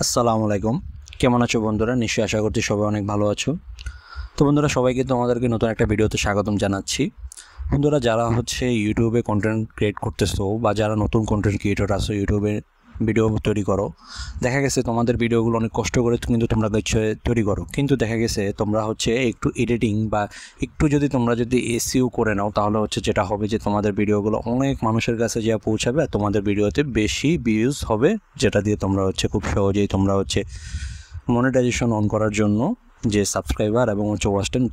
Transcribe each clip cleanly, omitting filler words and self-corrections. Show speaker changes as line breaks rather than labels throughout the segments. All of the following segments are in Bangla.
আসসালামু আলাইকুম। কেমন আছো বন্ধুরা? নিশ্চয়ই আশা করছি সবাই অনেক ভালো আছো। তো বন্ধুরা, সবাইকে তোমাদেরকে নতুন একটা ভিডিওতে স্বাগতম জানাচ্ছি। বন্ধুরা, যারা ইউটিউবে কন্টেন্ট ক্রিয়েট করতেছো বা যারা নতুন কন্টেন্ট ক্রিয়েটর আছো, ইউটিউবে ভিডিও তৈরি করো, দেখা গেছে তোমাদের ভিডিওগুলো অনেক কষ্ট করে কিন্তু তোমরা তৈরি করো, কিন্তু দেখা গেছে তোমরা একটু এডিটিং বা একটু যদি এসইও করে নাও, তাহলে যেটা হবে যে তোমাদের ভিডিওগুলো অনেক মানুষের কাছে যা পৌঁছাবে আর তোমাদের ভিডিওতে বেশি ভিউজ হবে, যেটা দিয়ে তোমরা খুব সহজেই তোমরা মনিটাইজেশন অন করার জন্য যে সাবস্ক্রাইবার এবং ওয়াচ টাইম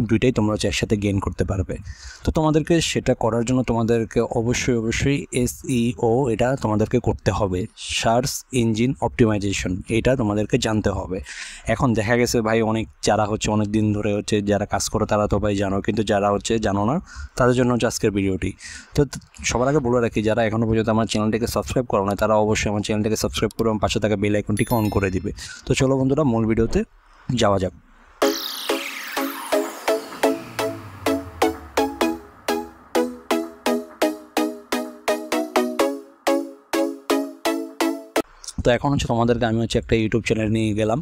দুইটাই তোমরা একসাথে গেইন করতে পারবে। তো তোমাদেরকে সেটা করার জন্য তোমাদেরকে অবশ্যই এসইও এটা তোমাদেরকে করতে হবে, সার্চ ইঞ্জিন অপটিমাইজেশন, এটা তোমাদেরকে জানতে হবে। এখন দেখা গেছে ভাই, যারা অনেক দিন ধরে যারা কাজ করে তারা তো ভাই জানো, কিন্তু যারা জানো না তাদের জন্য আজকের ভিডিওটি। তো সবার আগে বলে রাখি, যারা এখনও পর্যন্ত আমার চ্যানেলটিকে সাবস্ক্রাইব করো না তারা অবশ্যই আমার চ্যানেলটিকে সাবস্ক্রাইব করে এবং পাশে থাকা বেল আইকনটিকে অন করে দিবে। তো চলো বন্ধুরা, মূল ভিডিওতে যাওয়া যাক। তো এখন তোমাদেরকে আমি একটা ইউটিউব চ্যানেল নিয়ে গেলাম।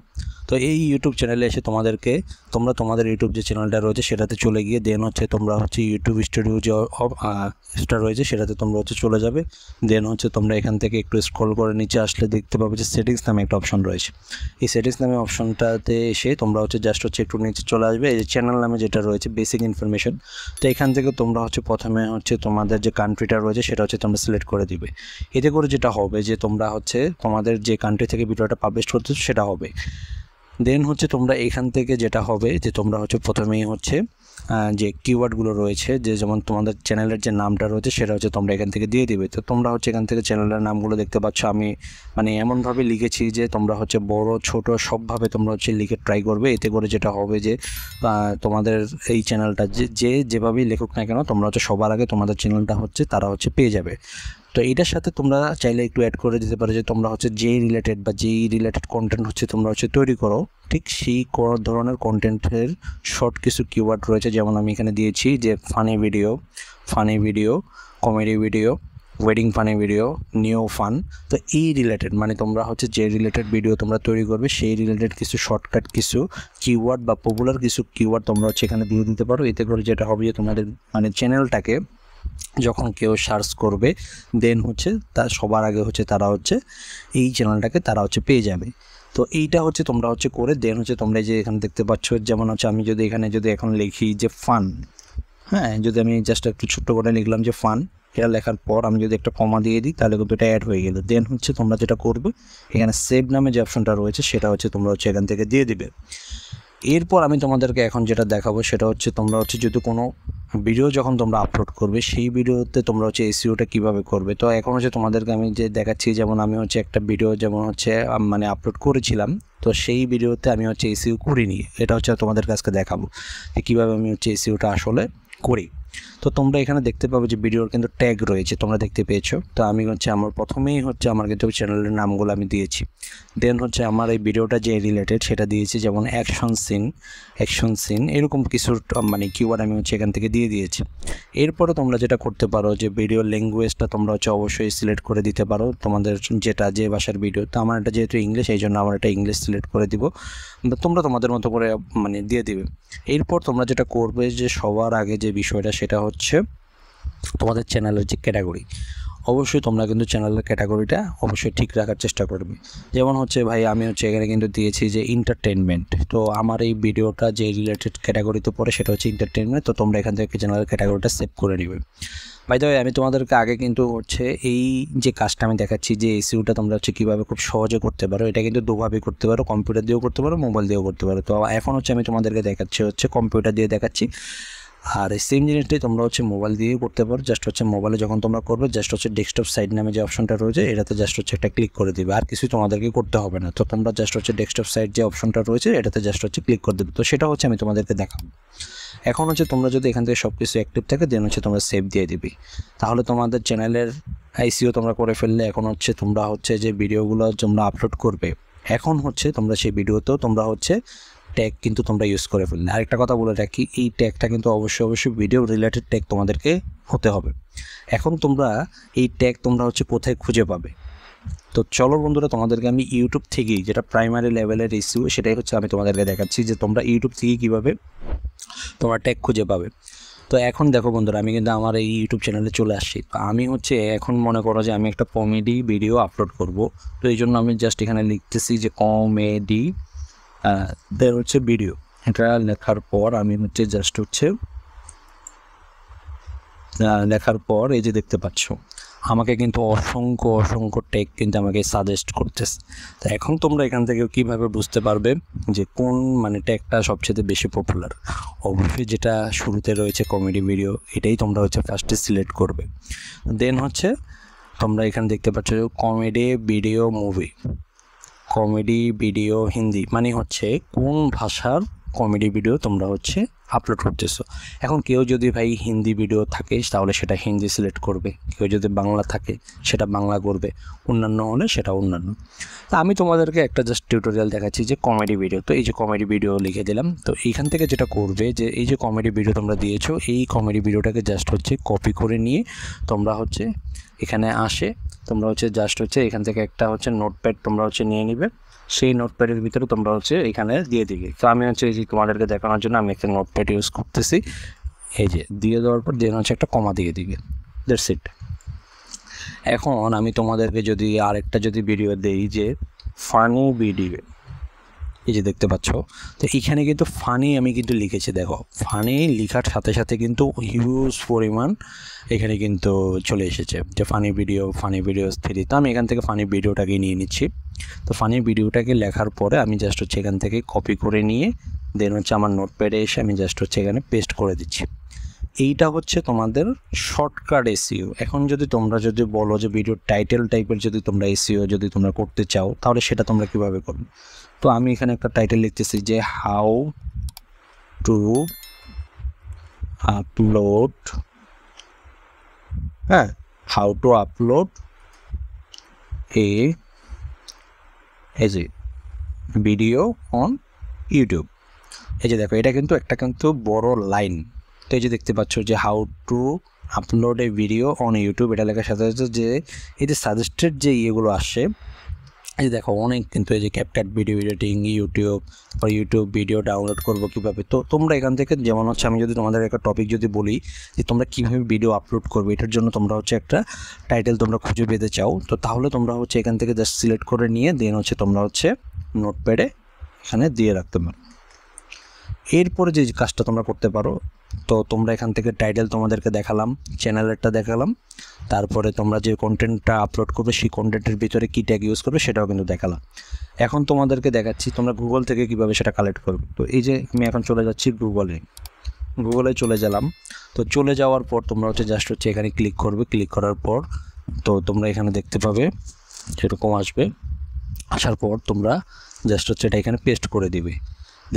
তো এই ইউটিউব চ্যানেলে এসে তোমাদের ইউটিউব যে চ্যানেলটা রয়েছে সেটাতে চলে গিয়ে দেন তোমরা ইউটিউব স্টুডিও যে অপশনটা রয়েছে সেটাতে তোমরা চলে যাবে। দেন তোমরা এখান থেকে একটু স্ক্রল করে নিচে আসলে দেখতে পাবে যে সেটিংস নামে একটা অপশন রয়েছে। এই সেটিংস নামে অপশনটাতে এসে তোমরা জাস্ট একটু নিচে চলে আসবে। এই যে চ্যানেল নামে যেটা রয়েছে বেসিক ইনফরমেশন, তো এখান থেকে তোমরা প্রথমে তোমাদের যে কান্ট্রিটা রয়েছে সেটা তোমরা সিলেক্ট করে দিবে। এতে করে যেটা হবে যে তোমরা তোমাদের যে কান্ট্রি থেকে ভিডিওটা পাবলিশ করতে সেটা হবে। দেন তোমরা এখান থেকে যেটা হবে যে তোমরা প্রথমেই যে কিওয়ার্ডগুলো রয়েছে, যে যেমন তোমাদের চ্যানেলের যে নামটা রয়েছে সেটা তোমরা এখান থেকে দিয়ে দিবে। তো তোমরা এখান থেকে চ্যানেলের নামগুলো দেখতে পাচ্ছ। আমি এমনভাবে লিখেছি যে তোমরা বড় ছোট সবভাবে তোমরা লিখে ট্রাই করবে। এতে করে যেটা হবে যে তোমাদের এই চ্যানেলটা যেভাবেই লেখুক না কেন, তোমরা সবার আগে তোমাদের চ্যানেলটা তারা পেয়ে যাবে। তো এটার সাথে তোমরা চাইলে একটু অ্যাড করে দিতে পারো যে তোমরা যেই রিলেটেড কন্টেন্ট তোমরা তৈরি করো, ঠিক সেই ধরনের কন্টেন্টের শর্ট কিছু কিওয়ার্ড রয়েছে। যেমন আমি এখানে দিয়েছি যে funny video, comedy video, wedding funny video, new fun. তো এই রিলেটেড তোমরা যে রিলেটেড ভিডিও তোমরা তৈরি করবে সেই রিলেটেড কিছু শর্টকাট কিছু কিওয়ার্ড বা পপুলার কিছু কিওয়ার্ড তোমরা এখানে দিয়ে দিতে পারো। এতে করে যেটা হবে যে তোমাদের চ্যানেলটাকে যখন কেউ সার্চ করবে, দেন তার সবার আগে তারা এই চ্যানেলটাকে তারা পেয়ে যাবে। তো এইটা তোমরা করে দেন তোমরা যে এখানে দেখতে পাচ্ছ, যেমন আমি যদি এখানে এখন লিখি যে ফান, হ্যাঁ, যদি আমি জাস্ট একটু ছোট্ট করে লিখলাম যে ফান, এটা লেখার পর আমি যদি একটা কমা দিয়ে দিই তাহলে কিন্তু এটা অ্যাড হয়ে গেল। দেন তোমরা যেটা করবে, এখানে সেভ নামে যে অপশনটা রয়েছে সেটা তোমরা এখান থেকে দিয়ে দিবে। এরপর আমি তোমাদেরকে এখন যেটা দেখাবো সেটা তোমরা যদি কোনো ভিডিও যখন তোমরা আপলোড করবে সেই ভিডিওতে তোমরা এসইওটা কীভাবে করবে। তো এখন তোমাদেরকে আমি যে দেখাচ্ছি, যেমন আমি একটা ভিডিও যেমন আপলোড করেছিলাম, তো সেই ভিডিওতে আমি এসইও করিনি। এটা তোমাদের কাছে দেখাবো যে কীভাবে আমি এসইওটা আসলে করি। তো তোমরা এখানে দেখতে পাবে যে ভিডিওর কিন্তু ট্যাগ রয়েছে, তোমরা দেখতে পেয়েছো। তো আমি আমার প্রথমেই আমার কিন্তু চ্যানেলের নামগুলো আমি দিয়েছি। দেন আমার এই ভিডিওটা যে রিলেটেড সেটা দিয়েছি, যেমন অ্যাকশন সিন এরকম কিছু কিওয়ার্ড আমি এখান থেকে দিয়ে দিয়েছি। এরপরে তোমরা যেটা করতে পারো যে ভিডিও ল্যাঙ্গুয়েজটা তোমরা অবশ্যই সিলেক্ট করে দিতে পারো, তোমাদের যে ভাষার ভিডিও। তো আমার এটা যেহেতু ইংলিশ, এই জন্য আমার এটা ইংলিশ সিলেক্ট করে দিব। তোমরা তোমাদের মতো করে দিয়ে দিবে। এরপর তোমরা যেটা করবে যে সবার আগে যে বিষয়টা সেটা তোমাদের চ্যানেলের যে ক্যাটাগরি, অবশ্যই তোমরা কিন্তু চ্যানেলের ক্যাটাগরিটা অবশ্যই ঠিক রাখার চেষ্টা করবে। যেমন ভাই আমি এখানে কিন্তু দিয়েছি যে এন্টারটেনমেন্ট। তো আমার এই ভিডিওটা যে রিলেটেড ক্যাটাগরিতে পড়ে সেটা এন্টারটেনমেন্ট। তো তোমরা এখান থেকে চ্যানেলের ক্যাটাগরিটা সেভ করে নেবে। বাই দ্য ওয়ে, আমি তোমাদেরকে আগে কিন্তু এই যে কাজটা আমি দেখাচ্ছি যে এসইওটা তোমরা কীভাবে খুব সহজে করতে পারো, এটা কিন্তু দুভাবে করতে পারো, কম্পিউটার দিয়েও করতে পারো, মোবাইল দিয়েও করতে পারো। তো এখন আমি তোমাদেরকে দেখাচ্ছি কম্পিউটার দিয়ে দেখাচ্ছি। আর এই সেম জিনিসটাই তোমরা মোবাইল দিয়েও করতে পারো। জাস্ট মোবাইলে যখন তোমরা করবে, জাস্ট ডেস্কটপ সাইড নামে যে অপশনটা রয়েছে এটাতে জাস্ট একটা ক্লিক করে দিবে, আর কিছুই তোমাদেরকে করতে হবে না। তো তোমরা জাস্ট ডেস্কটপ সাইড যে অপশনটা রয়েছে এটাতে জাস্ট ক্লিক করে দেবে। তো সেটা আমি তোমাদেরকে দেখাবো। এখন তোমরা যদি এখান থেকে সব কিছু অ্যাক্টিভ থাকে, দেন তোমরা সেভ দিয়ে দিবে। তাহলে তোমাদের চ্যানেলের এসইও তোমরা করে ফেললে। এখন তোমরা যে ভিডিওগুলো তোমরা আপলোড করবে, এখন তোমরা সেই ভিডিওতেও তোমরা ট্যাগ কিন্তু তোমরা ইউজ করে ফেললে। আরেকটা কথা বলে রাখি, এই ট্যাগটা কিন্তু অবশ্যই ভিডিও রিলেটেড ট্যাগ তোমাদেরকে হতে হবে। এখন তোমরা এই ট্যাগ তোমরা কোথায় খুঁজে পাবে, তো চলো বন্ধুরা, তোমাদেরকে আমি ইউটিউব থেকেই যেটা প্রাইমারি লেভেলের এসইও সেটাই হচ্ছে আমি তোমাদেরকে দেখাচ্ছি যে তোমরা ইউটিউব থেকে কীভাবে তোমরা ট্যাগ খুঁজে পাবে। তো এখন দেখো বন্ধুরা, আমি কিন্তু আমার এই ইউটিউব চ্যানেলে চলে আসছি। তো আমি হচ্ছে এখন মনে করো যে আমি একটা কমেডি ভিডিও আপলোড করব। তো এই জন্য আমি জাস্ট এখানে লিখতেছি যে কমেডি দের হচ্ছে ভিডিও। এটা লেখার পর আমি হচ্ছে জাস্ট হচ্ছে লেখার পর এই যে দেখতে পাচ্ছ আমাকে কিন্তু অসংখ্য ট্যাগ কিন্তু আমাকে সাজেস্ট করতেছে। তো এখন তোমরা এখান থেকে কীভাবে বুঝতে পারবে যে কোন ট্যাগটা সবচেয়ে বেশি পপুলার? অবশ্যই যেটা শুরুতে রয়েছে কমেডি ভিডিও, এটাই তোমরা হচ্ছে ফার্স্টে সিলেক্ট করবে। দেন হচ্ছে তোমরা এখানে দেখতে পাচ্ছ comedy video movie, comedy video Hindi, হচ্ছে কোন ভাষার কমেডি ভিডিও তোমরা হচ্ছে আপলোড করতেছো। এখন কেউ যদি ভাই হিন্দি ভিডিও থাকে তাহলে সেটা হিন্দি সিলেক্ট করবে, কেউ যদি বাংলা থাকে সেটা বাংলা করবে, অন্যান্য হলে সেটা অন্যান্য। তো আমি তোমাদেরকে একটা জাস্ট টিউটোরিয়াল দেখাচ্ছি যে কমেডি ভিডিও। তো এই যে কমেডি ভিডিও লিখে দিলাম। তো এইখান থেকে যেটা করবে যে এই যে কমেডি ভিডিও তোমরা দিয়েছো, এই কমেডি ভিডিওটাকে জাস্ট হচ্ছে কপি করে নিয়ে তোমরা হচ্ছে এখানে তোমরা হচ্ছে জাস্ট হচ্ছে এখান থেকে একটা হচ্ছে নোটপ্যাড তোমরা হচ্ছে নিয়ে নিবে। সেই নোটপ্যাডের ভিতরে তোমরা হচ্ছে এখানে দিয়ে দিবে। তো আমি হচ্ছে এই যে তোমাদেরকে দেখানোর জন্য আমি একটা নোটপ্যাড ইউজ করতেছি। এই যে দিয়ে দেওয়ার পর দেন হচ্ছে একটা কমা দিয়ে দিবে, দ্যাটস ইট। এখন আমি তোমাদেরকে যদি আরেকটা ভিডিও দেই যে ফানি ভিডিও, এই যে দেখতে পাচ্ছ। তো এখানে কিন্তু ফানি আমি কিন্তু লিখেছি, দেখো ফানি লেখার সাথে সাথে কিন্তু হিউজ পরিমাণ এখানে কিন্তু চলে এসেছে যে ফানি ভিডিও 3। তো আমি এখান থেকে ফানি ভিডিওটাকে নিয়ে নিচ্ছি। তো ফানি ভিডিওটাকে লেখার পরে আমি জাস্ট হচ্ছে এখান থেকে কপি করে নিয়ে দেন হচ্ছে আমার নোটপ্যাডে এসে আমি জাস্ট হচ্ছে এখানে পেস্ট করে দিচ্ছি। এইটা হচ্ছে তোমাদের শর্টকাট এসইও। এখন তোমরা যদি বলো যে ভিডিও টাইটেল টাইপের যদি তোমরা এসইও যদি তোমরা করতে চাও তাহলে সেটা তোমরা কিভাবে করবে? তো আমি এখানে একটা টাইটেল লিখতেছি যে how to upload, how to upload as a video on YouTube. এই যে দেখো এটা কিন্তু একটা বড় লাইন। তো এই যে দেখতে পাচ্ছ যে how to upload A video on YouTube, এটা লেখার সাথে সাথে যে এই যে সাজেস্টেড যে ইয়েগুলো আসে, এই যে দেখো অনেক কিন্তু এই যে CapCut video editing, YouTube video download করবো কীভাবে। তো তোমরা এখান থেকে যেমন হচ্ছে আমি যদি তোমাদের একটা টপিক বলি যে তোমরা কীভাবে ভিডিও আপলোড করবে, এটার জন্য তোমরা হচ্ছে একটা টাইটেল তোমরা খুঁজে পেতে চাও। তো তাহলে তোমরা হচ্ছে এখান থেকে জাস্ট সিলেক্ট করে নিয়ে দেন হচ্ছে তোমরা হচ্ছে নোটপ্যাডে এখানে দিয়ে রাখতে পারো। এরপরে যে কাজটা তোমরা করতে পারো, তো তোমরা এখান থেকে টাইটেল তোমাদেরকে দেখালাম, চ্যানেলেরটা দেখালাম, তারপরে তোমরা যে কন্টেন্টটা আপলোড করবে সেই কন্টেন্টের ভিতরে কী ট্যাগ ইউজ করবে সেটাও কিন্তু দেখালাম। এখন তোমাদেরকে দেখাচ্ছি তোমরা গুগল থেকে কীভাবে সেটা কালেক্ট করবে। তো এই যে আমি এখন চলে যাচ্ছি গুগলে চলে গেলাম। তো চলে যাওয়ার পর তোমরা হচ্ছে জাস্ট হচ্ছে এখানে ক্লিক করবে। ক্লিক করার পর তো তোমরা এখানে দেখতে পাবে এরকম আসবে। আসার পর তোমরা জাস্ট হচ্ছে এটা এখানে পেস্ট করে দিবে।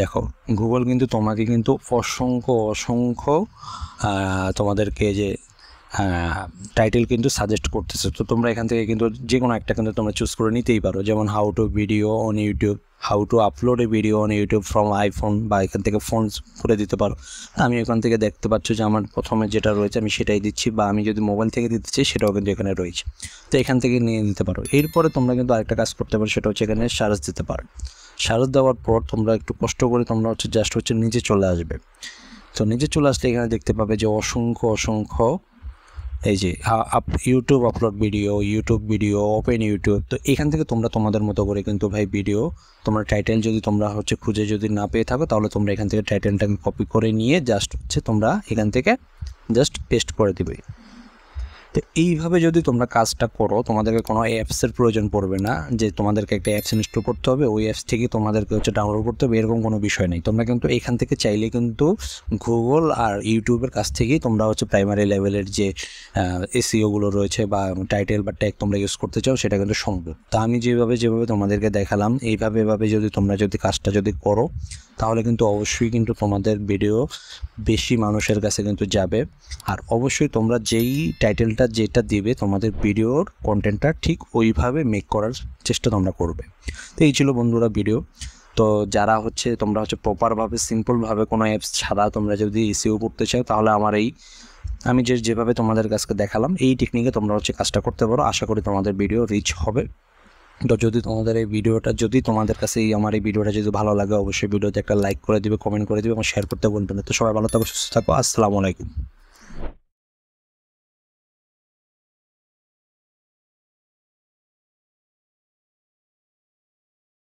দেখো গুগল কিন্তু তোমাকে কিন্তু অসংখ্য তোমাদেরকে যে টাইটেল কিন্তু সাজেস্ট করতেছে। তো তোমরা এখান থেকে কিন্তু যে কোনো একটা কিন্তু তোমরা চুজ করে নিতেই পারো, যেমন how to video on YouTube, how to upload A video on YouTube from iPhone, বা এখান থেকে ফোন করে দিতে পারো। আমি এখান থেকে দেখতে পাচ্ছ যে আমার প্রথমে যেটা রয়েছে আমি সেটাই দিচ্ছি, বা আমি যদি মোবাইল থেকে দিতে চাই সেটাও কিন্তু এখানে রয়েছে। তো এখান থেকে নিয়ে নিতে পারো। এরপরে তোমরা কিন্তু আরেকটা কাজ করতে পারো, সেটা হচ্ছে এখানে সার্চ দিতে পারো। সার্চ দেওয়ার পর তোমরা একটু কষ্ট করে তোমরা হচ্ছে জাস্ট হচ্ছে নিচে চলে আসবে। তো নিচে চলে আসলে এখানে দেখতে পাবে যে অসংখ্য এই যে YouTube upload YouTube video open YouTube. তো এখান থেকে তোমরা তোমাদের মতো করে কিন্তু ভাই ভিডিও তোমরা টাইটেল যদি তোমরা হচ্ছে খুঁজে যদি না পেয়ে থাকো তাহলে তোমরা এখান থেকে টাইটেলটাকে কপি করে নিয়ে জাস্ট হচ্ছে তোমরা এখান থেকে জাস্ট পেস্ট করে দিবে। তো এইভাবে যদি তোমরা কাজটা করো তোমাদেরকে কোনো অ্যাপসের প্রয়োজন পড়বে না যে তোমাদেরকে একটা অ্যাপস ইনস্টল করতে হবে, ওই অ্যাপস থেকে তোমাদেরকে হচ্ছে ডাউনলোড করতে হবে, এরকম কোনো বিষয় নেই। তোমরা কিন্তু এখান থেকে চাইলে কিন্তু গুগল আর ইউটিউবের কাছ থেকেই তোমরা হচ্ছে প্রাইমারি লেভেলের যে এসইওগুলো রয়েছে বা টাইটেল বা ট্যাগ তোমরা ইউজ করতে চাও সেটা কিন্তু সম্ভব। তা আমি যেভাবে তোমাদেরকে দেখালাম এভাবে যদি তোমরা কাজটা করো তাহলে কিন্তু অবশ্যই কিন্তু তোমাদের ভিডিও বেশি মানুষের কাছে কিন্তু যাবে। আর অবশ্যই তোমরা যেই টাইটেলটা যেটা দিবে তোমাদের ভিডিওর কন্টেন্টটা ঠিক ওইভাবে মেক করার চেষ্টা তোমরা করবে। তো এই ছিল বন্ধুরা ভিডিও। তো যারা তোমরা প্রপারভাবে সিম্পলভাবে কোনো অ্যাপস ছাড়া তোমরা যদি এসইও করতে চাও তাহলে আমি যেভাবে তোমাদের কাছে দেখালাম এই টেকনিকে তোমরা কাজটা করতে পারো। আশা করি তোমাদের ভিডিও রিচ হবে। তো যদি তোমাদের এই ভিডিওটা যদি তোমাদের কাছে আমার এই ভিডিওটা যদি ভালো লাগে অবশ্যই ভিডিওতে একটা লাইক করে দিবে, কমেন্ট করে দিবে এবং শেয়ার করতে বলবে না। তো সবাই ভালো থাকো, সুস্থ থাকো, আসসালামু আলাইকুম।